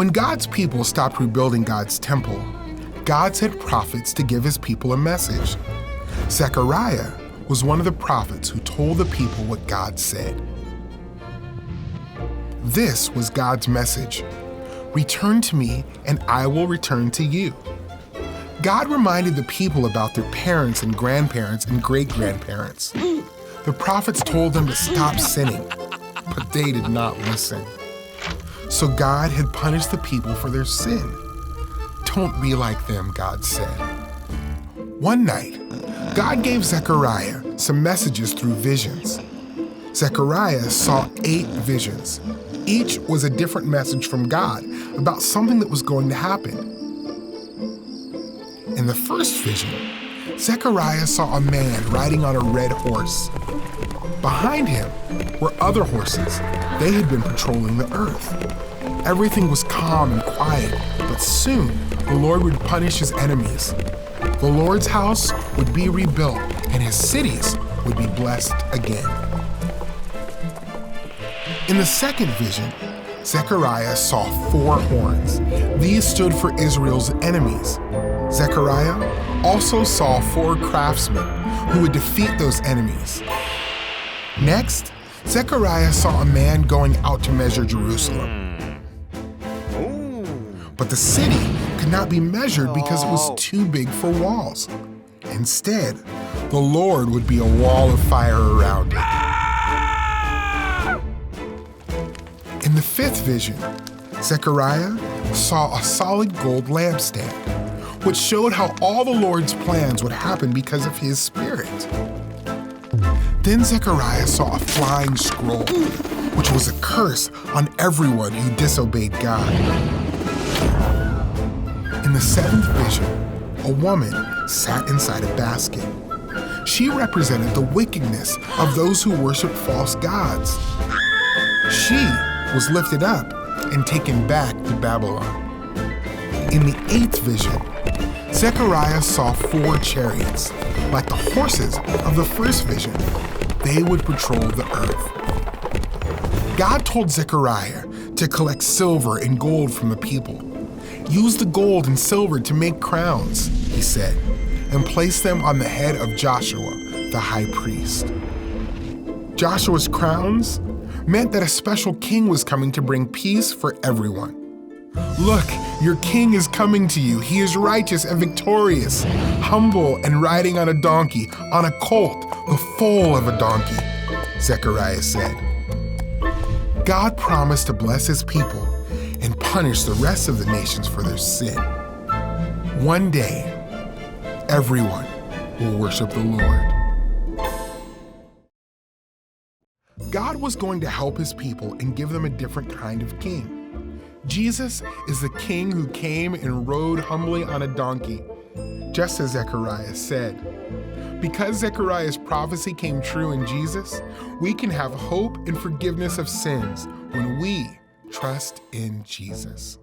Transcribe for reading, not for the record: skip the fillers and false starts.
When God's people stopped rebuilding God's temple, God sent prophets to give his people a message. Zechariah was one of the prophets who told the people what God said. This was God's message: "Return to me, and I will return to you." God reminded the people about their parents and grandparents and great-grandparents. The prophets told them to stop sinning, but they did not listen. So God had punished the people for their sin. "Don't be like them," God said. One night, God gave Zechariah some messages through visions. Zechariah saw 8 visions. Each was a different message from God about something that was going to happen. In the first vision, Zechariah saw a man riding on a red horse. Behind him were other horses. They had been patrolling the earth. Everything was calm and quiet, but soon the Lord would punish his enemies. The Lord's house would be rebuilt, and his cities would be blessed again. In the second vision, Zechariah saw 4 horns. These stood for Israel's enemies. Zechariah also saw 4 craftsmen who would defeat those enemies. Next, Zechariah saw a man going out to measure Jerusalem. But the city could not be measured because it was too big for walls. Instead, the Lord would be a wall of fire around it. In the 5th vision, Zechariah saw a solid gold lampstand, which showed how all the Lord's plans would happen because of his Spirit. Then Zechariah saw a flying scroll, which was a curse on everyone who disobeyed God. In the 7th vision, a woman sat inside a basket. She represented the wickedness of those who worship false gods. She was lifted up and taken back to Babylon. In the 8th vision, Zechariah saw 4 chariots. Like the horses of the first vision, they would patrol the earth. God told Zechariah to collect silver and gold from the people. "Use the gold and silver to make crowns," he said, "and place them on the head of Joshua, the high priest." Joshua's crowns meant that a special king was coming to bring peace for everyone. "Look, your king is coming to you. He is righteous and victorious, humble and riding on a donkey, on a colt, the foal of a donkey," Zechariah said. God promised to bless his people and punish the rest of the nations for their sin. One day, everyone will worship the Lord. God was going to help his people and give them a different kind of king. Jesus is the king who came and rode humbly on a donkey, just as Zechariah said. Because Zechariah's prophecy came true in Jesus, we can have hope and forgiveness of sins when we trust in Jesus.